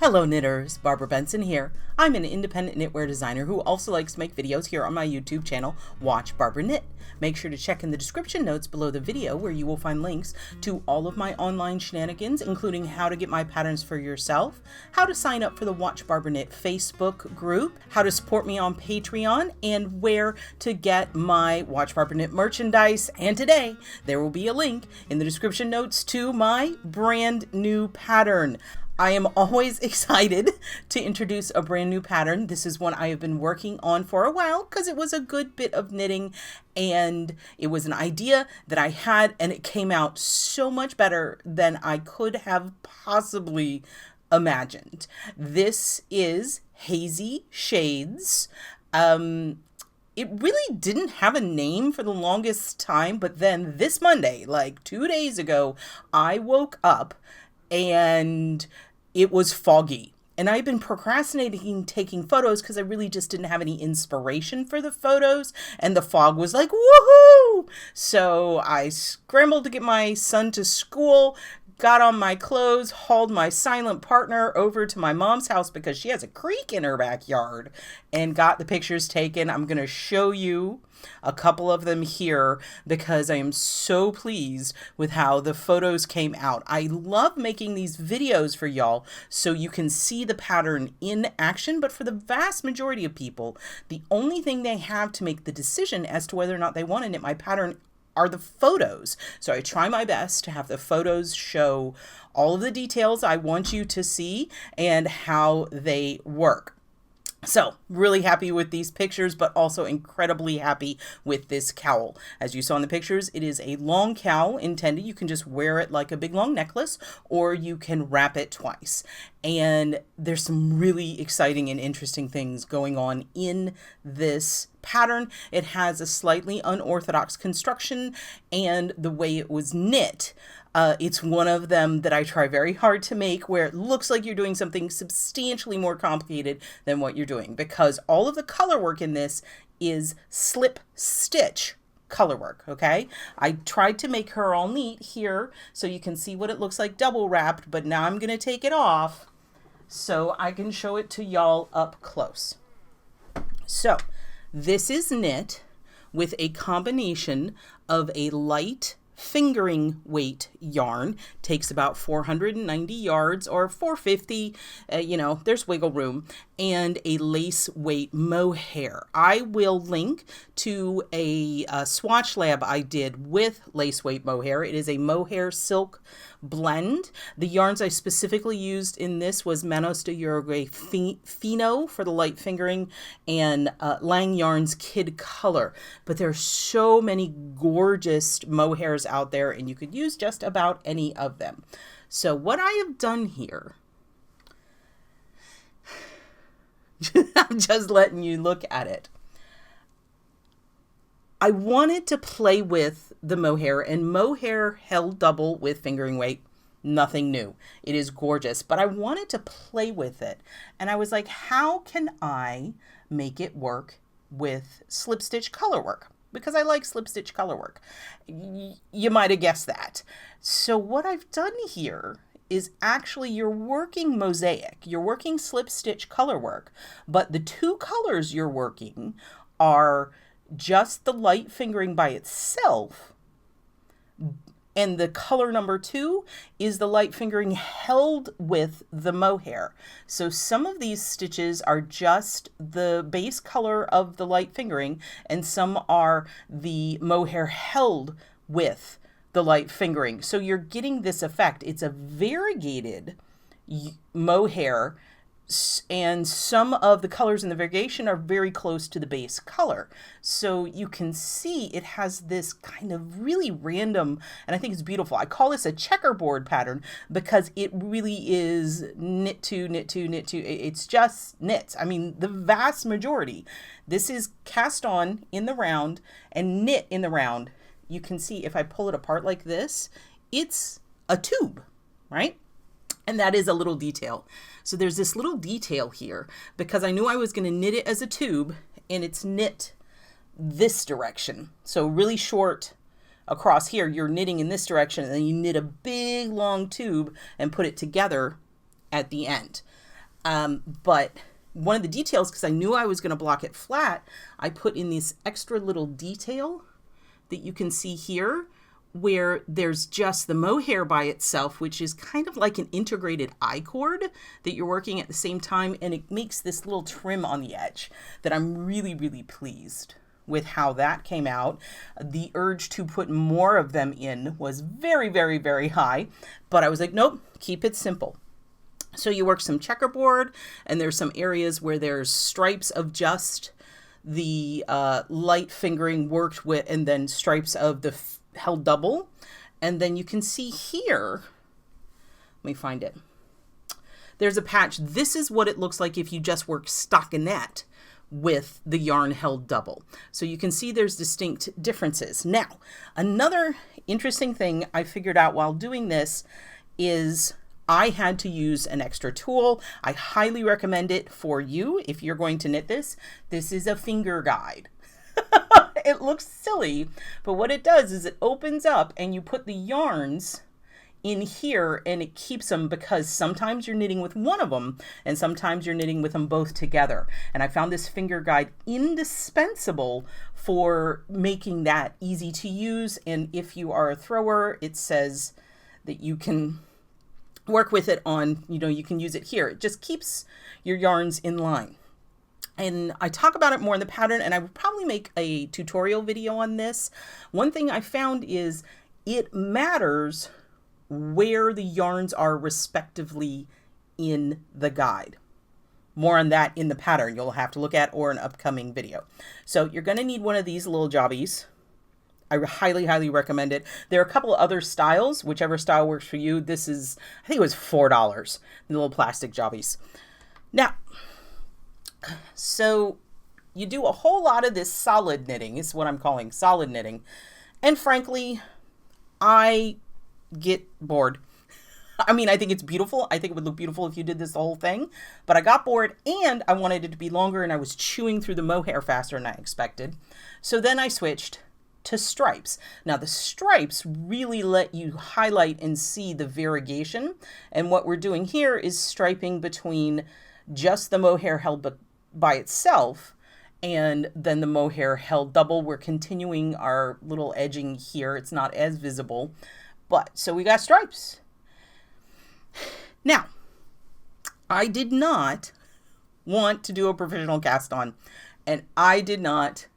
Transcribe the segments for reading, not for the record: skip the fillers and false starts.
Hello knitters, Barbara Benson here. I'm an independent knitwear designer who also likes to make videos here on my YouTube channel, Watch Barbara Knit. Make sure to check in the description notes below the video where you will find links to all of my online shenanigans, including how to get my patterns for yourself, how to sign up for the Watch Barbara Knit Facebook group, how to support me on Patreon, and where to get my Watch Barbara Knit merchandise. And today, there will be a link in the description notes to my brand new pattern. I am always excited to introduce a brand new pattern. This is one I have been working on for a while because it was a good bit of knitting and it was an idea that I had, and it came out so much better than I could have possibly imagined. This is Hazy Shades. It really didn't have a name for the longest time, but then this Monday, like 2 days ago, I woke up and it was foggy. And I've been procrastinating taking photos because I really just didn't have any inspiration for the photos. And the fog was like, woohoo! So I scrambled to get my son to school, got on my clothes, hauled my silent partner over to my mom's house because she has a creek in her backyard, and got the pictures taken. I'm going to show you a couple of them here because I am so pleased with how the photos came out. I love making these videos for y'all so you can see the pattern in action, but for the vast majority of people, the only thing they have to make the decision as to whether or not they want to knit my pattern are the photos. So I try my best to have the photos show all of the details I want you to see and how they work. So really happy with these pictures, but also incredibly happy with this cowl. As you saw in the pictures, it is a long cowl intended. You can just wear it like a big long necklace, or you can wrap it twice. And there's some really exciting and interesting things going on in this pattern. It has a slightly unorthodox construction, and the way it was knit, it's one of them that I try very hard to make where it looks like you're doing something substantially more complicated than what you're doing, because all of the color work in this is slip stitch color work. Okay, I tried to make her all neat here so you can see what it looks like double wrapped, but now I'm going to take it off so I can show it to y'all up close. So this is knit with a combination of a light fingering weight yarn. Takes about 490 yards or 450, there's wiggle room, and a lace weight mohair. I will link to a swatch lab I did with lace weight mohair. It is a mohair silk blend. The yarns I specifically used in this was Manos de Uruguay Fino for the light fingering, and Lang Yarns Kid Color. But there's so many gorgeous mohairs out there, and you could use just about any of them. So what I have done here, I'm just letting you look at it. I wanted to play with the mohair, and mohair held double with fingering weight. Nothing new. It is gorgeous, but I wanted to play with it. And I was like, how can I make it work with slip stitch color work? Because I like slip stitch color work. You might have guessed that. So what I've done here is actually you're working mosaic. You're working slip stitch color work, but the two colors you're working are just the light fingering by itself, and the color number 2 is the light fingering held with the mohair. So some of these stitches are just the base color of the light fingering, and some are the mohair held with the light fingering. So you're getting this effect. It's a variegated mohair, and some of the colors in the variegation are very close to the base color. So you can see it has this kind of really random, and I think it's beautiful. I call this a checkerboard pattern because it really is knit two, knit two, knit two. It's just knits. I mean, the vast majority. This is cast on in the round and knit in the round. You can see if I pull it apart like this, it's a tube, right? And that is a little detail. So there's this little detail here because I knew I was going to knit it as a tube, and it's knit this direction. So really short across here, you're knitting in this direction, and then you knit a big long tube and put it together at the end. But one of the details, because I knew I was going to block it flat, I put in this extra little detail that you can see here, where there's just the mohair by itself, which is kind of like an integrated I-cord that you're working at the same time, and it makes this little trim on the edge that I'm really, really pleased with how that came out. The urge to put more of them in was very, very, very high, but I was like, nope, keep it simple. So you work some checkerboard, and there's some areas where there's stripes of just the light fingering worked with, and then stripes of the held double. And then you can see here, let me find it. There's a patch. This is what it looks like if you just work stockinette with the yarn held double. So you can see there's distinct differences. Now, another interesting thing I figured out while doing this is I had to use an extra tool. I highly recommend it for you if you're going to knit this. This is a finger guide. It looks silly, but what it does is it opens up and you put the yarns in here and it keeps them, because sometimes you're knitting with one of them and sometimes you're knitting with them both together. And I found this finger guide indispensable for making that easy to use. And if you are a thrower, it says that you can work with it on, you can use it here. It just keeps your yarns in line. And I talk about it more in the pattern, and I will probably make a tutorial video on this. One thing I found is it matters where the yarns are respectively in the guide. More on that in the pattern you'll have to look at, or an upcoming video. So you're going to need one of these little jobbies. I highly, highly recommend it. There are a couple of other styles, whichever style works for you. This is, I think it was $4, the little plastic jobbies. Now, so you do a whole lot of this solid knitting, is what I'm calling solid knitting. And frankly, I get bored. I mean, I think it's beautiful. I think it would look beautiful if you did this the whole thing, but I got bored and I wanted it to be longer, and I was chewing through the mohair faster than I expected. So then I switched to stripes. Now the stripes really let you highlight and see the variegation. And what we're doing here is striping between just the mohair held by itself and then the mohair held double. We're continuing our little edging here. It's not as visible, but so we got stripes. Now, I did not want to do a professional cast on, and I did not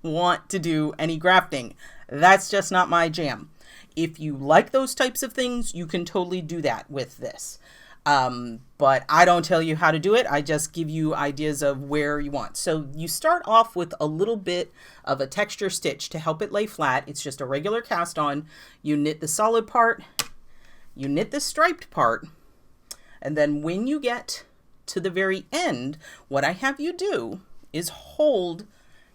want to do any grafting. That's just not my jam. If you like those types of things, you can totally do that with this. But I don't tell you how to do it. I just give you ideas of where you want. So you start off with a little bit of a texture stitch to help it lay flat. It's just a regular cast on. You knit the solid part, you knit the striped part, and then when you get to the very end, what I have you do is hold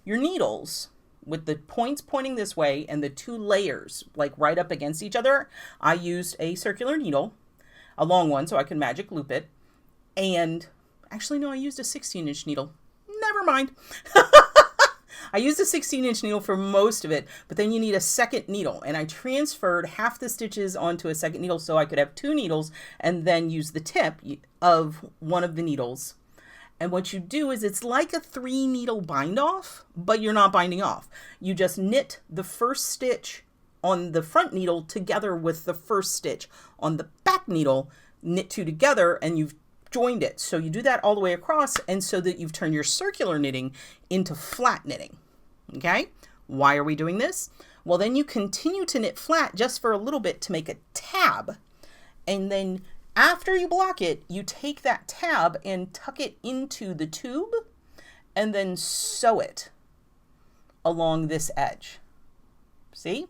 your needles with the points pointing this way and the two layers like right up against each other. I used a circular needle, a long one, so I can magic loop it. And actually, no, I used a 16-inch needle. Never mind. I used a 16-inch needle for most of it, but then you need a second needle. And I transferred half the stitches onto a second needle so I could have two needles and then use the tip of one of the needles. And what you do is it's like a 3-needle bind off, but you're not binding off. You just knit the first stitch on the front needle together with the first stitch on the back needle, knit two together, and you've joined it. So you do that all the way across, and so that you've turned your circular knitting into flat knitting. Okay? Why are we doing this? Well, then you continue to knit flat just for a little bit to make a tab. And then after you block it, you take that tab and tuck it into the tube and then sew it along this edge. See?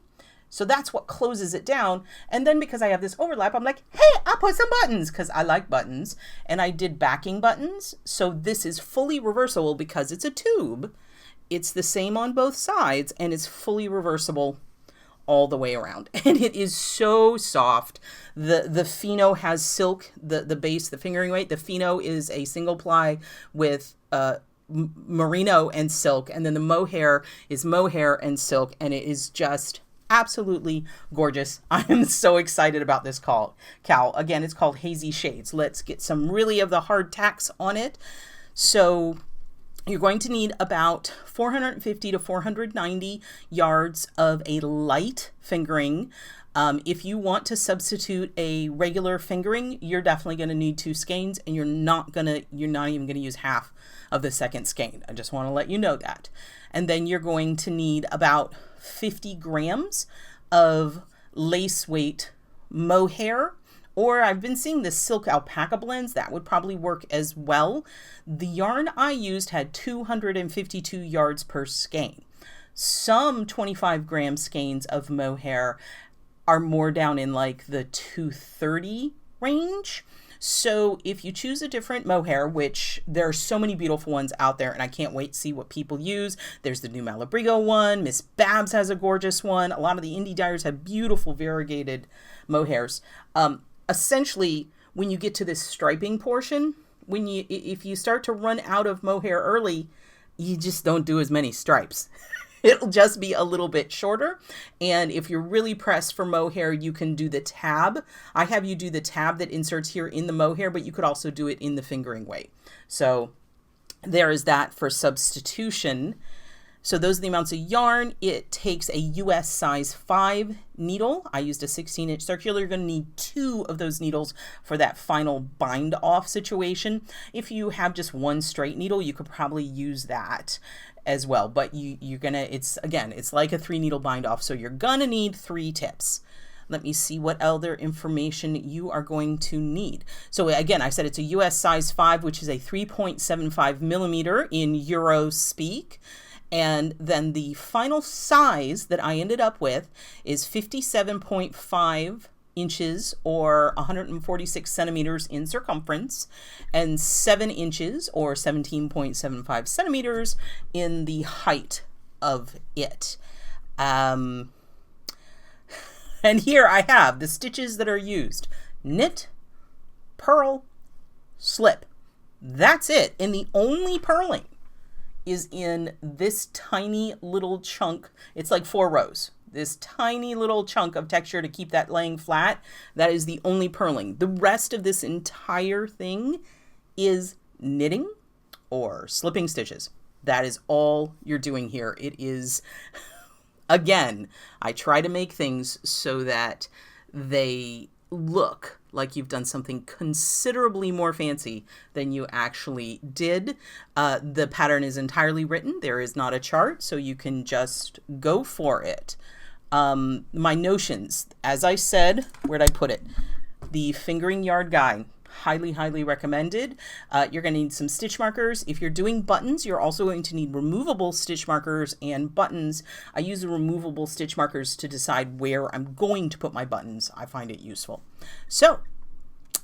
So that's what closes it down. And then because I have this overlap, I'm like, hey, I'll put some buttons because I like buttons. And I did backing buttons. So this is fully reversible because it's a tube. It's the same on both sides and it's fully reversible all the way around. And it is so soft. The Fino has silk, the base, the fingering weight. The Fino is a single ply with merino and silk. And then the Mohair is mohair and silk. And it is just absolutely gorgeous. I am so excited about this cowl. Again, it's called Hazy Shades. Let's get some really of the hard tacks on it. So you're going to need about 450 to 490 yards of a light fingering. If you want to substitute a regular fingering, you're definitely going to need 2 skeins, and you're not even going to use half of the second skein. I just want to let you know that. And then you're going to need about 50 grams of lace weight mohair, or I've been seeing the silk alpaca blends. That would probably work as well. The yarn I used had 252 yards per skein. Some 25 gram skeins of mohair are more down in like the 230 range. So if you choose a different mohair, which there are so many beautiful ones out there, and I can't wait to see what people use. There's the new Malabrigo one. Miss Babs has a gorgeous one. A lot of the indie dyers have beautiful variegated mohairs. Essentially, when you get to this striping portion, if you start to run out of mohair early, you just don't do as many stripes. It'll just be a little bit shorter. And if you're really pressed for mohair, you can do the tab. I have you do the tab that inserts here in the mohair, but you could also do it in the fingering way. So there is that for substitution. So those are the amounts of yarn. It takes a US size 5 needle. I used a 16-inch circular. You're going to need 2 of those needles for that final bind off situation. If you have just one straight needle, you could probably use that as well, but it's like a 3 needle bind off, so you're gonna need 3 tips. Let me see what other information you are going to need. So again, I said it's a US size 5, which is a 3.75 millimeter in Euro speak. And then the final size that I ended up with is 57.5 inches or 146 centimeters in circumference, and 7 inches or 17.75 centimeters in the height of it. And here I have the stitches that are used: knit, purl, slip. That's it. And the only purling is in this tiny little chunk. It's like 4 rows. This tiny little chunk of texture to keep that laying flat. That is the only purling. The rest of this entire thing is knitting or slipping stitches. That is all you're doing here. It is, again, I try to make things so that they look like you've done something considerably more fancy than you actually did. The pattern is entirely written. There is not a chart, so you can just go for it. My notions, as I said, where'd I put it? The Fingering Yard Guide. Highly, highly recommended. You're going to need some stitch markers. If you're doing buttons, you're also going to need removable stitch markers and buttons. I use the removable stitch markers to decide where I'm going to put my buttons. I find it useful. So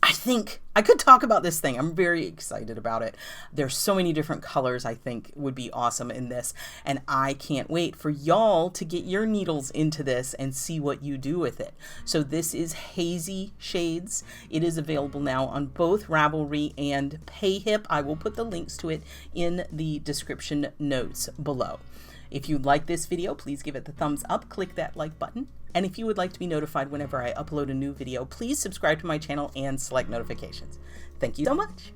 I think I could talk about this thing. I'm very excited about it. There's so many different colors I think would be awesome in this, and I can't wait for y'all to get your needles into this and see what you do with it. So this is Hazy Shades. It is available now on both Ravelry and PayHip. I will put the links to it in the description notes below. If you like this video, please give it the thumbs up, click that like button. And if you would like to be notified whenever I upload a new video, please subscribe to my channel and select notifications. Thank you so much.